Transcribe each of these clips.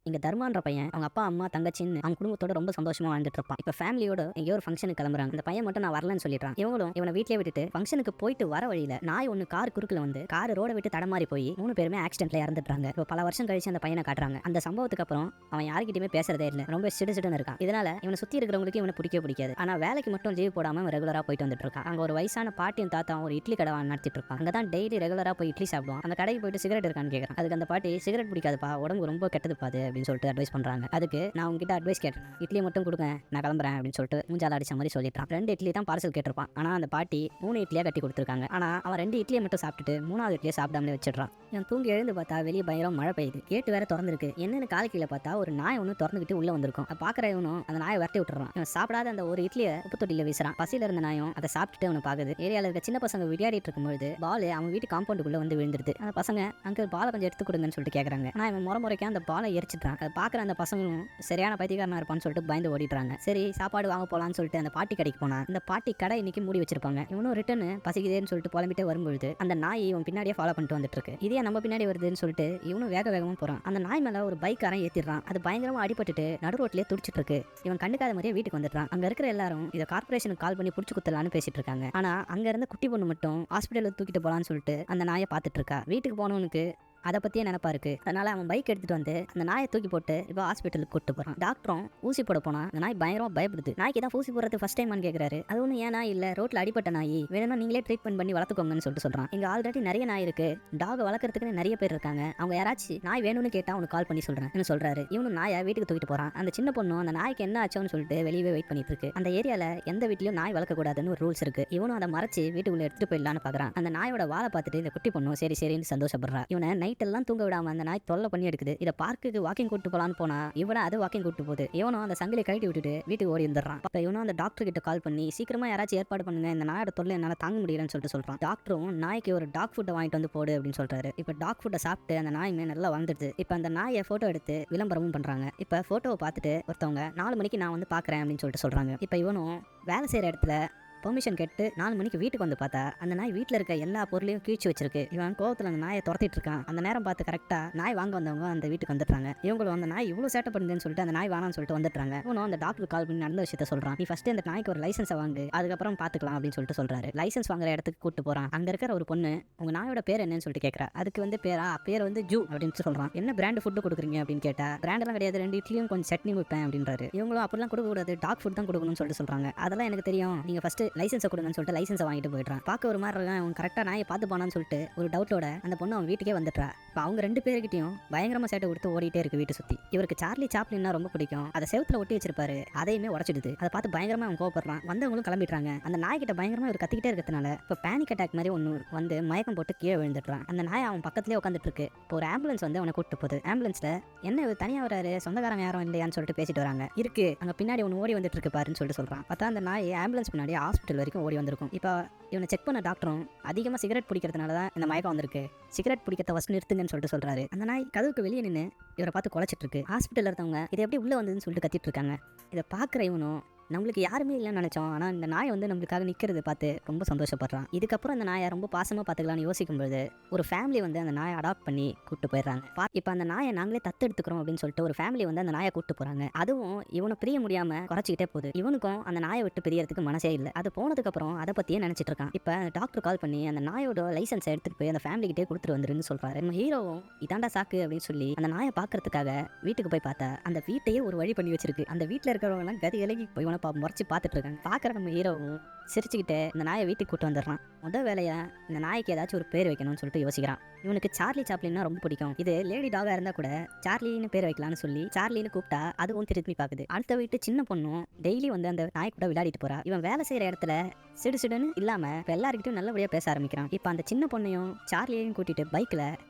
இங்க தர்மான்ற பையன் அவங்க அப்பா அம்மா தங்கச்சின்னு அவங்க குடும்பத்தோட ரொம்ப சந்தோஷமா வாழ்ந்துட்டு இருப்பான். இப்ப ஃபேமிலியோட எங்கேயோ ஒரு ஃபங்க்ஷனுக்கு கிளம்புறாங்க. அந்த பையன் மட்டும் நான் வரலன்னு சொல்லிடுறான். இவங்களும் இவனை வீட்லயே விட்டுட்டு ஃபங்க்ஷனுக்கு போயிட்டு வர வழியில நாய் ஒன்னு கார் குறுக்குல வந்து கார் ரோட விட்டு தடமாறி போய் 3 பேருமே ஆக்சிடென்ட்ல இறந்துட்டாங்க. இப்போ பல வருஷம் கழிச்சு அந்த பையனை காட்டுறாங்க. அந்த சம்பவத்துக்கு அப்புறம் அவன் யார்கிட்டயுமே பேசுறதே இல்ல, ரொம்ப சிடுசிடுன்னு இருக்கான். இதனால இவனை சுத்தி இருக்கிறவங்களுக்கு இவனை பிடிக்காது. ஆனா வேலைக்கு மட்டும் லீவ் போடாம ரெகுலரா போயிட்டு வந்துட்டு இருக்கான். அங்க ஒரு வயசான பாட்டியும் தாத்தாவும் ஒரு இட்லி கடை நடத்திட்டு இருப்பாங்க. அங்கதான் டெய்லி ரெகுலரா போய் இட்லி சாப்பிடுவான். அந்த கடைக்கு போயிட்டு சிகரெட் இருக்கான்னு கேட்கறான். அதுக்கு அந்த பாட்டி சிகரெட் பிடிக்காதுப்பா, உடம்பு ரொம்ப கெட்டதுப்பா அது அப்படின்னு சொல்லிட்டு அட்வைஸ் பண்றாங்க. அதுக்கு நான் உங்ககிட்ட அட்வைஸ் கேட்டேன், இட்லி மட்டும் கொடுங்க நான் கிளம்புறேன் அப்படின்னு சொல்லிட்டு மூஞ்சால அடிச்ச மாதிரி சொல்லிட்டான். 2 இட்லி தான் பார்சல் கேட்டிருப்பான். ஆனா அந்த பாட்டி 3 இட்லியா கட்டி கொடுத்துருக்காங்க. ஆனா அவன் 2 இட்லியை மட்டும் சாப்பிட்டுட்டு 3வது இட்லியை சாப்பிடாமலே வச்சிடறான். இவன் தூங்கி எழுந்து பார்த்தா வெளியே பயங்கரம் மழை பெய்யுது. கேட்டு வேற திறந்துருக்கு. என்னன்னு கால் கீழே பார்த்தா ஒரு நாய் ஒன்று திறந்துக்கிட்டு உள்ள வந்திருக்கும். பாக்குற இவனும் அந்த நாயை வரட்டி விட்டுறான். இவன் சாப்பிடாத அந்த ஒரு இட்லியை உப்பு தொட்டியில வீசுறான். பசியில இருந்த நாயும் அதை சாப்பிட்டுட்டு அவனை பாக்குது. ஏரியால இருக்க சின்ன பசங்க விளையாடிட்டு இருக்கும்போது பால் அவன் வீட்டு காம்பவுண்டுக்குள்ள வந்து விழுந்துருது. அந்த பசங்க அங்கிள் பாலை கொஞ்சம் எடுத்து கொடுங்கன்னு சொல்லிட்டு கேட்கறாங்க. ஆனா இவன் முறைக்க அந்த பாலை எரிச்சிட்டான். அதை பாக்குற அந்த பசங்களும் சரியான பைத்தியக்காரனா இருப்பான்னு சொல்லிட்டு பயந்து ஓடிடுறாங்க. சரி சாப்பாடு வாங்க போலான்னு சொல்லிட்டு அந்த பாட்டி கடைக்கு போனா இந்த பாட்டி கடை இன்னைக்கு மூடி வச்சிருப்பாங்க. இவனும் ரிட்டர்ன் பசிக்குதேன்னு சொல்லிட்டு புலம்பிட்டே வரும்பொழுது அந்த நாய் இவன் பின்னாடியே ஃபாலோ பண்ணிட்டு வந்துட்டு இருக்கு. இதே நம்ம பின்னாடி வருதுன்னு சொல்லிட்டு இவனும் வேகமா போறான். அந்த நாய் மேல ஒரு பைக்காரன் ஏத்திடுறான். அது பயங்கரமா அடிபட்டுட்டு நடு ரோட்லயே துடிச்சிட்டு இருக்கு. இவன் கண்டுக்காத மாதிரியே வீட்டுக்கு வந்துடுறான். அங்க இருக்கிற எல்லாரும் இதை கார்பரேஷனுக்கு கால் பண்ணி புடிச்சு குத்தலான்னு பேசிட்டு இருக்காங்க. ஆனா அங்க இருந்த குட்டி பொண்ணு மட்டும் ஹாஸ்பிட்டல்ல தூக்கிட்டு போலான்னு சொல்லிட்டு அந்த நாயை பாத்துட்டு இருக்கா. வீட்டுக்கு போனவனுக்கு அதை பத்தியே நினைப்பா இருக்கு. அதனால அவன் பைக் எடுத்துட்டு வந்து அந்த நாயை தூக்கி போட்டு இப்போ ஹாஸ்பிட்டலுக்கு கூட்டு போறான். டாக்டரும் ஊசி போட போனா அந்த நாய் பயங்கரமா பயப்படுது. நாய்க்கு தான் ஊசி போடுறது ஃபர்ஸ்ட் டைம் கேக்குறாரு. அது ஒண்ணு ஏன் நாய் இல்ல, ரோட்ல அடிப்பட்ட நாய், வேணும்னா நீங்களே ட்ரீட்மெண்ட் பண்ணி வளர்த்துக்கோங்கன்னு சொல்லிட்டு சொல்றான். இங்க ஆல்ரெடி நிறைய நாய் இருக்கு, டாக் வளர்க்கறதுக்கு நிறைய பேர் இருக்காங்க. அவங்க யாராச்சும் நாய் வேணும்னு கேட்டா அவனுக்கு கால் பண்ணி சொல்றேன் சொல்றாரு. இவனு நாயை வீட்டுக்கு தூக்கிட்டு போறான். அந்த சின்ன பொண்ணும் அந்த நாய்க்கு என்ன ஆச்சோன்னு சொல்லிட்டு வெளியே வெயிட் பண்ணிட்டு இருக்கு. அந்த ஏரியால எந்த வீட்லயும் நாய் வளர்க்க கூடாதுன்னு ஒரு ரூல்ஸ் இருக்கு. இவனும் அதை மறைச்சு வீட்டுக்குள்ள எடுத்துட்டு போயிடலான்னு பாக்குறான். அந்த நாயோட வாழை பார்த்துட்டு இந்த குட்டி பொண்ணும் சரி சரின்னு சந்தோஷப்படுறா. இவனை நைட் எல்லாம் தூங்க விடாம அந்த நாய் தொல்லை பண்ணி எடுக்குது. இதை பார்க்குக்கு வாக்கிங் கூட்டு போலான்னு போனா இவனை அது வாக்கிங் கூட்டு போகுது. இவனும் அந்த சங்கிலியை கழட்டி விட்டுட்டு வீட்டுக்கு ஓடி வந்துடுறான். அப்ப இவனும் அந்த டாக்டர் கிட்ட கால் பண்ணி சீக்கிரமா யாராச்சும் ஏற்பாடு பண்ணுங்க, இந்த நாயோட தொல்லை என்னால தாங்க முடியலன்னு சொல்லிட்டு சொல்றான். டாக்டரும் நாய்க்கு ஒரு டாக் ஃபுட்டை வாங்கிட்டு வந்து போடு அப்படின்னு சொல்றாரு. இப்ப டாக் ஃபுட்டை சாப்பிட்டு அந்த நாயுமே நல்லா வந்துடுது. இப்ப அந்த நாயை போட்டோ எடுத்து விளம்பரமும் பண்றாங்க. இப்ப போட்டோவை பார்த்துட்டு ஒருத்தவங்க 4 மணிக்கு நான் வந்து பாக்குறேன் அப்படின்னு சொல்லிட்டு சொல்றாங்க. இப்ப இவனும் வேலை செய்யற இடத்துல பெர்மிஷன் கேட்டு 4 மணிக்கு வீட்டுக்கு வந்து பார்த்தா அந்த நாய் வீட்டில் இருக்க எல்லா பொருளையும் கீழ்ச்சி வச்சிருக்கு. இவன் கோவத்தில் அந்த நாயை துரத்திட்டு இருக்கான். அந்த நேரம் பார்த்து கரெக்டா நாய் வாங்க வந்தவங்க அந்த வீட்டுக்கு வந்துட்டாங்க. இவங்களும் அந்த நாய் இவ்வளவு சேட்டை பண்ணுதுன்னு சொல்லிட்டு அந்த நாய் வேணாம்னு சொல்லிட்டு வந்துட்டாங்க. இவனும் அந்த டாக்டர் கால் பண்ணி நடந்த விஷயத்த சொல்றான். நீ ஃபர்ஸ்ட் அந்த நாய்க்கு ஒரு லைசன்ஸை வாங்கு, அதுக்கப்புறம் பாத்துக்கலாம் அப்படின்னு சொல்லிட்டு சொல்றாரு. லைசன்ஸ் வாங்குற இடத்துக்கு கூட்டு போறான். அங்க இருக்கிற ஒரு பொண்ணு உங்க நாயோட பேர் என்னன்னு சொல்லிட்டு கேட்கறா. அதுக்கு வந்து பேர் வந்து ஜூ அப்படின்னு சொல்றான். என்ன பிராண்ட் ஃபுட் கொடுக்குறீங்க அப்படின்னு கேட்டா பிராண்ட் எல்லாம் கிடையாது, 2 இட்லியும் கொஞ்சம் சட்னி வைப்பேன் அப்படின்றாரு. இவங்களும் அப்படிலாம் கொடுக்க கூடாது, டாக் ஃபுட் தான் கொடுக்கணும்னு சொல்லிட்டு சொல்றாங்க. அதெல்லாம் எனக்கு தெரியும், நீங்க ஃபர்ஸ்ட் லைசன்ஸை கொடுங்கன்னு சொல்லிட்டு லைசன்ஸை வாங்கிட்டு போயிடுறான். பார்க்க ஒரு மாதிரி இருக்கான். அவன் கரெக்டா நாயை பார்த்து போனான்னு சொல்லிட்டு ஒரு டவுட்டோட அந்த பொண்ணு அவன் வீட்டுக்கே வந்துட்டா. இப்போ அவங்க 2 பேருக்கிட்டையும் பயங்கரமா சேட்டை கொடுத்து ஓடிட்டே இருக்கு வீட்டை சுத்தி. இவருக்கு சார்லி சாப்ளின்னா ரொம்ப பிடிக்கும். அதை செவுத்துல ஒட்டி வச்சிருப்பாரு, அதையுமே உடச்சிடுது. அதை பார்த்து பயங்கரமா அவன் கோவப்படுறான். வந்தவங்களும் கிளம்பிடுறாங்க. அந்த நாய்கிட்ட பயங்கரமா இவர் கத்திக்கிட்டே இருக்கிறதுனால இப்போ பேனிக் அட்டாக் மாதிரி ஒன்று வந்து மயக்கம் போட்டு கீழே விழுந்துடுறான். அந்த நாய் அவன் பக்கத்துலேயே உட்காந்துட்டு இருக்கு. இப்போ ஒரு ஆம்புலன்ஸ் வந்து அவனை கூட்டு போகுது. ஆம்புலன்ஸ்ல என்ன இவர் தனியா வராரு, சொந்தக்காரங்க யாரும் இல்லையான்னு சொல்லிட்டு பேசிட்டு வராங்க. இருக்கு அங்க பின்னாடி ஒன்று ஓடி வந்துட்டு இருக்கு பாருன்னு சொல்லிட்டு சொல்றான். பார்த்தா அந்த நாய் ஆம்புலன்ஸ் பின்னாடி ஹாஸ்பிட்டல் வரைக்கும் ஓடி வந்திருக்கும். இப்போ இவனை செக் பண்ண டாக்டரும் அதிகமாக சிகரெட் பிடிக்கிறதுனால தான் இந்த மயக்கம் வந்திருக்கு, சிகரெட் பிடிக்கிறத ஃபர்ஸ்ட் நிறுத்துங்கன்னு சொல்லிட்டு சொல்றாரு. அந்த நாய் கதவுக்கு வெளியே நின்று இவரை பார்த்து குலைச்சிட்டு இருக்கு. ஹாஸ்பிட்டல் இருந்தவங்க இது எப்படி உள்ள வந்ததுன்னு சொல்லிட்டு கத்திட்டு இருக்காங்க. இதை பார்க்குற இவனும் நம்மளுக்கு யாருமே இல்லைன்னு நினைச்சோம், ஆனால் இந்த நாய் வந்து நம்மளுக்காக நிற்கிறது பார்த்து ரொம்ப சந்தோஷப்படுறான். இதுக்கப்புறம் இந்த நாயை ரொம்ப பாசமாக பார்த்துக்கலாம்னு யோசிக்கும்போது ஒரு ஃபேமிலி வந்து அந்த நாயை அடாப்ட் பண்ணி கூப்பிட்டு போயிடுறாங்க. இப்போ அந்த நாயை நாங்களே தத்தெடுத்துக்கிறோம் அப்படின்னு சொல்லிட்டு ஒரு ஃபேமிலி வந்து அந்த நாயை கூப்பிட்டு போறாங்க. அதுவும் இவனை பிரிய முடியாம குறைச்சிக்கிட்டே போகுது. இவனுக்கும் அந்த நாயை விட்டு பிரியறதுக்கு மனசே இல்லை. அது போனதுக்கு அப்புறம் அதை பத்தியே நினைச்சிட்டு இருக்கான். இப்போ டாக்டர் கால் பண்ணி அந்த நாயோட லைசன்ஸை எடுத்துட்டு போய் அந்த ஃபேமிலி கிட்டே கொடுத்துட்டு வந்துருன்னு சொல்றாரு. நம்ம ஹீரோவும் இதாண்டா சாக்கு அப்படின்னு சொல்லி அந்த நாயை பாக்குறதுக்காக வீட்டுக்கு போய் பார்த்தா அந்த வீட்டையே ஒரு வழி பண்ணி வச்சிருக்கு. அந்த வீட்டில் இருக்கிறவங்க எல்லாம் கதி விலகி போய் முறைச்சு பார்த்துட்டு இருக்காங்க. பார்க்குற நம்ம ஹீரோவும் சிரிச்சுக்கிட்டு இந்த நாயை வீட்டுக்கு கூட்டு வந்துடுறான். முதல் வேலையா இந்த நாய்க்கு ஏதாச்சும் ஒரு பேர் வைக்கணும்னு சொல்லிட்டு யோசிக்கிறான். இவனுக்கு சார்லி சாப்ளின்னா ரொம்ப பிடிக்கும். இது லேடி டாகா இருந்தா கூட சார்லின்னு பேர் வைக்கலாம்னு சொல்லி சார்லின்னு கூப்பிட்டா அதுவும் திருப்பி பாக்குது. அடுத்த வீட்டு சின்ன பொண்ணும் டெய்லி வந்து அந்த நாய் கூட விளையாடிட்டு போறா. இவன் வேலை செய்யற இடத்துல சிடுசிடுன்னு இல்லாம இப்ப எல்லாருக்கிட்டும் நல்லபடியா பேச ஆரம்பிக்கிறான். இப்ப அந்த சின்ன பொண்ணையும் சார்லியையும் கூட்டிட்டு பைக்ல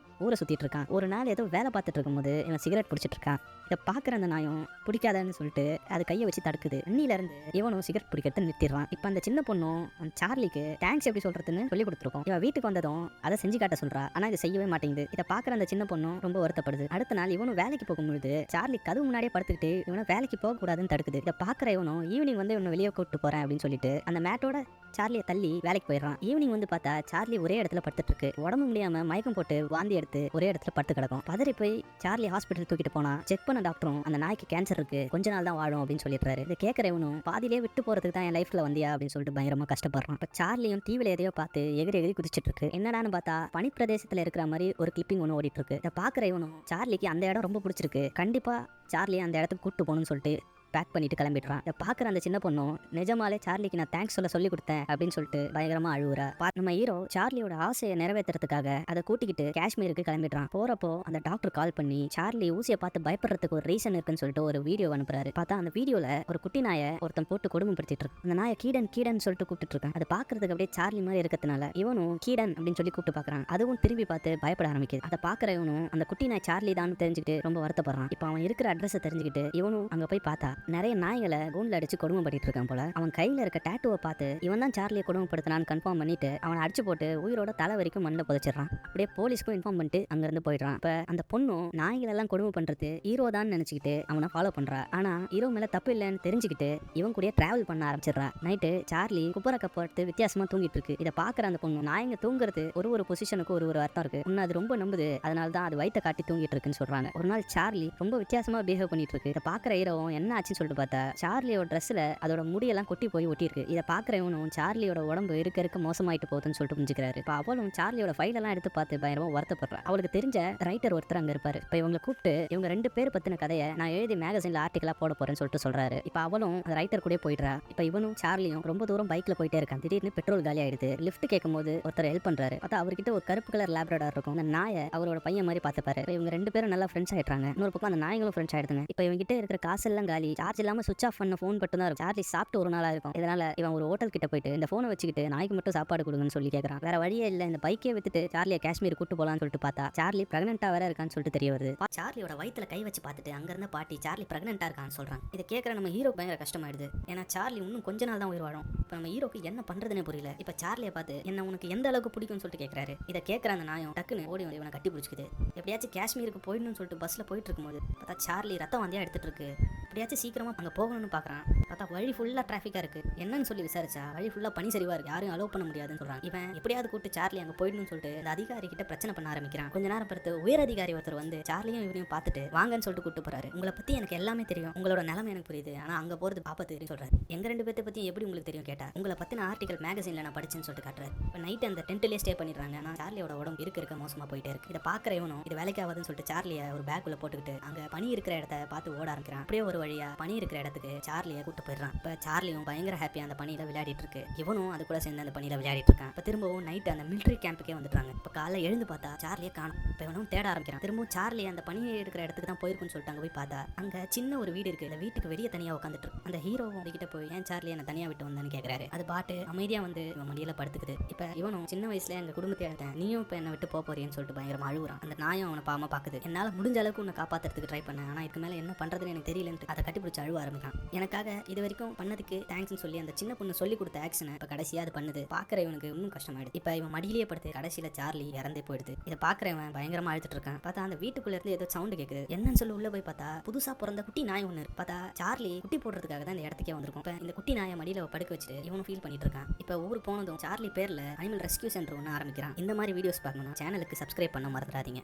ஊரை சுத்திட்டு இருக்கான். ஒரு நாள் ஏதோ வேலை பார்த்துட்டு இருக்கும்போது இவன் சிகரெட் பிடிச்சிட்டு இருக்கான். இதை பாக்குற அந்த நாயும் பிடிக்காதன்னு சொல்லிட்டு அது கையை வச்சு தடுக்குது. அன்னில இருந்து இவனும் சிகரெட் பிடிக்கிறத நிறுத்திடுறான். இப்ப அந்த சின்ன பொண்ணும் சார்லிக்கு தேங்க்ஸ் எப்படி சொல்றதுன்னு சொல்லி கொடுத்துருக்கோம். இவன் வீட்டுக்கு வந்ததும் அதை செஞ்சு காட்ட சொல்றா. ஆனா இதை செய்யவே மாட்டேங்குது. இதை பாக்குற அந்த சின்ன பொண்ணும் ரொம்ப வருத்தப்படுது. அடுத்த நாள் இவனும் வேலைக்கு போகும்பொழுது சார்லி கதவு முன்னாடியே படுத்துக்கிட்டு இவனை வேலைக்கு போக கூடாதுன்னு தடுக்குது. இதை பாக்குற இவனும் ஈவினிங் வந்து இவனை வெளியே கூப்பிட்டு போறேன் அப்படின்னு சொல்லிட்டு அந்த மேட்டோட சார்லியை தள்ளி வேலைக்கு போயிடுறான். ஈவினிங் வந்து பார்த்தா சார்லி ஒரே இடத்துல படுத்துட்டு இருக்கு. உடம்பு முடியாம மயக்கம் போட்டு வாந்தி எடுத்து ஒரே இடத்துல படுத்து கிடக்கும். பதறி போய் சார்லி ஹாஸ்பிட்டல் தூக்கிட்டு போனா செக் பண்ண உண்மையான டாக்டரும் அந்த நாய்க்கு கேன்சர் இருக்கு, கொஞ்ச நாள் தான் வாழும் அப்படின்னு சொல்லிடுறாரு. இதை கேட்கற இவனும் பாதியிலே விட்டு போறதுக்கு தான் என் லைஃப்ல வந்தியா அப்படின்னு சொல்லிட்டு பயங்கரமா கஷ்டப்படுறான். இப்ப சார்லியும் டிவில எதையோ பார்த்து எகிரி எகிரி குதிச்சிட்டு இருக்கு. என்னடான்னு பார்த்தா பனி பிரதேசத்துல இருக்கிற மாதிரி ஒரு கிளிப்பிங் ஒன்று ஓடிட்டு இருக்கு. இதை பாக்குற இவனும் சார்லிக்கு அந்த இடம் ரொம்ப பிடிச்சிருக்கு, கண்டிப்பா சார்லி அந்த இடத்துக்கு கூட்டு போகணும்னு சொல்லிட்டு பேக் பண்ணிட்டு கிளம்பிடுறான். இதை பாக்குற அந்த சின்ன பொண்ணும் நிஜமாலே சார்லிக்கு நான் தேங்க்ஸ் சொல்லி கொடுத்தேன் அப்படின்னு சொல்லிட்டு பயங்கரமா அழுவுறா. நம்ம ஹீரோ சார்லியோட ஆசையை நிறைவேற்றுறதுக்காக அதை கூட்டிக்கிட்டு காஷ்மீருக்கு கிளம்பிடுறான். போறப்போ அந்த டாக்டர் கால் பண்ணி சார்லி ஊசியை பார்த்து பயப்படுறதுக்கு ஒரு ரீசன் இருக்குன்னு சொல்லிட்டு ஒரு வீடியோ அனுப்புறாரு. பார்த்தா அந்த வீடியோல ஒரு குட்டி நாயை ஒருத்தன் போட்டு கொடுமைப்படுத்திட்டு இருக்கு. அந்த நாயை கீடன் கீடன் சொல்லிட்டு கூப்பிட்டு இருக்கான். அதை பாக்குறதுக்கு அப்படியே சார்லி மாதிரி இருக்கிறதுனால இவனும் கீடன் அப்படின்னு சொல்லி கூப்பிட்டு பாக்குறான். அதுவும் திரும்பி பார்த்து பயப்பட ஆரம்பிக்குது. அதை பாக்குற இவனும் அந்த குட்டி நாய் சார்லி தான் தெரிஞ்சுக்கிட்டு ரொம்ப வருத்தப்படுறான். இப்போ அவன் இருக்கிற அட்ரஸ் தெரிஞ்சுக்கிட்டு இவனும் அங்க போய் பார்த்தா நிறைய நாய்களை கூண்டில் அடிச்சு கொடுமைப்படுத்திட்டு இருக்கான் போல. அவன் கையில இருக்க டாட்டூவை பார்த்து இவன் தான் சார்லியை கொடுமைப்படுத்தினான்னு கன்ஃபார்ம் பண்ணிட்டு அவனை அடிச்சு போட்டு உயிரோட தலை வரைக்கும் மண்ணில் புதைச்சிடறான். அப்படியே போலீஸ்க்கும் இன்ஃபார்ம் பண்ணிட்டு அங்க இருந்து போயிடுறான். இப்ப அந்த பொண்ணும் நாய்கள் எல்லாம் கொடுமை பண்றது ஹீரோ தான் நினைச்சுக்கிட்டு அவனை ஃபாலோ பண்றா. ஆனா ஹீரோ மேல தப்பு இல்லைன்னு தெரிஞ்சுக்கிட்டு இவன் கூட டிராவல் பண்ண ஆரம்பிச்சிடறா. நைட்டு சார்லி குப்பரை கப்பட்டு வித்தியாசமா தூங்கிட்டு இருக்கு. இதை பாக்குற அந்த பொண்ணு நாய்ங்க தூங்குறது ஒரு பொசிஷனுக்கு ஒரு அர்த்தம் இருக்கு, உன்னை அது ரொம்ப நம்புது, அதனால தான் அது வயிற்ற காட்டி தூங்கிட்டு இருக்குன்னு சொல்றாங்க. ஒரு நாள் சார்லி ரொம்ப வித்தியாசமா பிஹேவ் பண்ணிட்டு இருக்கு. இதை பாக்குற ஹீரோவும் என்ன ஆச்சுன்னு சொல்லிட்டு பார்த்தா சார்லியோட ட்ரெஸ்ல அதோட முடியெல்லாம் கொட்டி போய் ஒட்டி இருக்கு. இதை பாக்குறவனும் சார்லியோட உடம்பு இருக்க மோசமாயிட்டு போகுதுன்னு சொல்லிட்டு புரிஞ்சுக்கிறாரு. இப்போ அவளும் சார்லியோட ஃபைல் எல்லாம் எடுத்து பார்த்து பயங்கரமா வருத்தப்படுறா. அவளுக்கு தெரிஞ்ச ரைட்டர் ஒருத்தர் அங்க இருப்பாரு. இப்போ இவங்களை கூப்பிட்டு இவங்க 2 பேர் பத்தின கதையை நான் எழுதி மேகசின்ல ஆர்டிகலா போட போறேன்னு சொல்லிட்டு சொல்றாரு. இப்போ அவளும் அந்த ரைட்டர் கூட போயிடுறா. இப்போ இவனும் சார்லியும் ரொம்ப தூரம் பைக்ல போயிட்டே இருக்கான். திடீர்னு பெட்ரோல் காலி ஆயிடுது. லிஃப்ட் கேட்கும் போது ஒருத்தர் ஹெல்ப் பண்றாரு. பார்த்தா அவர்கிட்ட ஒரு கருப்பு கலர் லேப்ரடார் இருக்கும். அந்த நாயை அவரோட பையன் மாதிரி பார்த்துப்பாரு. இப்போ இவங்க 2 பேரும் நல்லா ஃப்ரெண்ட்ஸ் ஆயிட்டாங்க. இன்னொரு பக்கம் அந்த நாய்களும் ஃப்ரெண்ட்ஸ் ஆயிடுதுங்க. இப்போ இவங்க கிட்ட இருக்கிற காசு எல்லாம் காலி, சார்ஜ் இல்லாம சுவிச் ஆஃப் பண்ண ஃபோன் மட்டும் தான் இருக்கும். சார்லி சாப்பிட்டு ஒரு நாளா இருக்கும். இதனால இவன் ஒரு ஹோட்டல் கிட்ட போயிட்டு இந்த போனை வச்சுக்கிட்டு நாய்க்கு மட்டும் சாப்பாடு கொடுங்கன்னு சொல்லி கேட்கறான். வேற வழியே இல்ல, இந்த பைக்கே வித்துட்டு சார்லியை காஷ்மீர் கூட்டு போலான்னு சொல்லிட்டு பார்த்தா சார்லி பிரெக்னெண்டா வேற இருக்கான்னு சொல்லிட்டு தெரிய வருது. சார்லியோட வயித்துல கை வச்சு பார்த்துட்டு அங்க இருந்த பாட்டி சார்லி பிரெக்னெண்டா இருக்கான்னு சொல்றாங்க. இதை கேட்கற நம்ம ஹீரோ பயங்கர கஷ்டமாயிடுது. ஏன்னா சார்லி இன்னும் கொஞ்ச நாள் தான் உயிர் வாழும். இப்ப நம்ம ஹீரோக்கு என்ன பண்றதுனே புரியல. இப்ப சார்லியை பார்த்து என்ன உனக்கு எந்த அளவுக்கு பிடிக்கும்னு சொல்லிட்டு கேட்கறாரு. இதை கேட்கற அந்த நாயம் டக்குன்னு ஓடி வந்து இவனை கட்டி பிடிச்சிக்குது. எப்படியாச்சும் காஷ்மீருக்கு போயிடணும்னு சொல்லிட்டு பஸ்ல போயிட்டு இருக்கும்போது பார்த்தா சார்லி ரத்தம் வந்தியா எடுத்துட்டு இருக்கு. எப்படியாச்சும் சீக்கிரமா அங்க போகணும்னு பாக்குறான். பார்த்தா வழி ஃபுல்லா டிராஃபிக்கா இருக்கு. என்னன்னு சொல்லி விசாரிச்சா வழி ஃபுல்லா பனி சரிவா இருக்கு, யாரும் அலோவ் பண்ண முடியாதுன்னு சொல்றாங்க. இவன் எப்படியாவது கூட்டு சார்லி அங்க போயிடணும்னு சொல்லிட்டு அந்த அதிகாரி கிட்ட பிரச்சனை பண்ண ஆரம்பிக்கிறான். கொஞ்ச நேரம் பொறுத்து உயர் அதிகாரி ஒருத்தர் வந்து சார்லியும் இவரையும் பார்த்துட்டு வாங்கன்னு சொல்லிட்டு கூட்டு போறாரு. உங்களை பத்தி எனக்கு எல்லாமே தெரியும், உங்களோட நிலைமை எனக்கு புரியுது, ஆனா அங்க போறது ஆபத்து சொல்றாரு. எங்க 2 பேர்த்த பத்தி எப்படி உங்களுக்கு தெரியும் கேட்டா உங்களை பத்தின ஆர்டிகல் மேகசின்ல நான் படிச்சேன்னு சொல்லிட்டு காட்டுறாரு. இப்ப நைட் அந்த டென்ட்லயே ஸ்டே பண்ணிடுறாங்க. ஆனா சார்லியோட உடம்பு இருக்க மோசமா போயிட்டே இருக்கு. இதை பாக்குற இவனும் இது வேலைக்கு ஆகாதுன்னு சொல்லிட்டு சார்லியை ஒரு பேக்குள்ள போட்டுக்கிட்டு அங்க பனி இருக்கிற இடத்த பார்த்து ஓட ஆரம்பிக்கிறான். அப்படியே ஒரு வழியா பனி இருக்கிற இடத்துக்கு சார்லியை கூட்டு போயிடுறான். இப்ப சார்லியும் பயங்கர ஹாப்பியா அந்த பனியில விளையாடிட்டு இருக்கு. இவனும் அது கூட சேர்ந்து அந்த பனியில விளையாடிட்டு இருக்கான். இப்ப திரும்பவும் நைட் அந்த மிலிட்டரி கேம்புக்கே வந்துட்டாங்க. இப்ப காலைல எழுந்து பார்த்தா சார்லியை காணோம். இப்ப இவனும் தேட ஆரம்பிக்கிறான். திரும்பவும் சார்லி அந்த பனியை எடுக்கிற இடத்துக்கு தான் போயிருக்குன்னு சொல்லிட்டு அங்க போய் பார்த்தா அங்க சின்ன ஒரு வீடு இருக்கு. இந்த வீட்டுக்கு வெளியே தனியா உட்காந்துட்டு இருக்கு. அந்த ஹீரோவும் கிட்ட போய் ஏன் சார்லி என்ன தனியா விட்டு வந்தான்னு கேட்கறாரு. அது பாட்டு அமைதியா வந்து இவன் மடியில படுத்துக்குது. இப்ப இவனும் சின்ன வயசுல எங்க குடும்பத்தை எடுத்தேன், நீயும் இப்ப என்ன விட்டு போறேன்னு சொல்லிட்டு பயங்கரமா அழுகுறான். அந்த நாயும் அவனை பாவமா பாக்குது. என்னால முடிஞ்ச அளவுக்கு உன்னை காப்பாத்துறதுக்கு ட்ரை பண்ணேன், ஆனா இதுக்கு மேல என்ன பண்றதுன்னு எனக்கு தெரியலன்னு அதை கட்டிப்பிடிச்சு அழுவ ஆரம்பிக்கான். எனக்காக இது வரைக்கும் பண்ணதுக்கு தேங்க்ஸ்னு சொல்லி அந்த சின்ன பொண்ணு சொல்லி கொடுத்த ஆக்ஷனை இப்ப கடைசியா அது பண்ணுது. பாக்குற இவனுக்கு இன்னும் கஷ்டமாயிடுது. இப்ப இவன் மடியிலேயே படுத்து கடைசியில சார்லி இறந்தே போயிடுது. இதை பாக்குறவன் பயங்கரமா அழுத்துட்டு இருக்கான். பார்த்தா அந்த வீட்டுக்குள்ள இருந்து ஏதோ சவுண்ட் கேக்குது. என்னன்னு சொல்லி உள்ள போய் பார்த்தா புதுசா பிறந்த குட்டி நாய் ஒண்ணு. பார்த்தா சார்லி குட்டி போடுறதுக்காக தான் இந்த இடத்துக்கே வந்திருக்கும். இப்ப இந்த குட்டி நாயை மடியில படுக்க வச்சுட்டு இவனும் ஃபீல் பண்ணிட்டு இருக்கான். இப்ப ஊர் போனதும் சார்லி பேர்ல அனிமல் ரெஸ்கியூ சென்டர் ஒன்று ஆரம்பிக்கிறான். இந்த மாதிரி வீடியோஸ் பார்க்கணும் சேனலுக்கு சப்ஸ்கிரைப் பண்ண மறந்துடாதீங்க.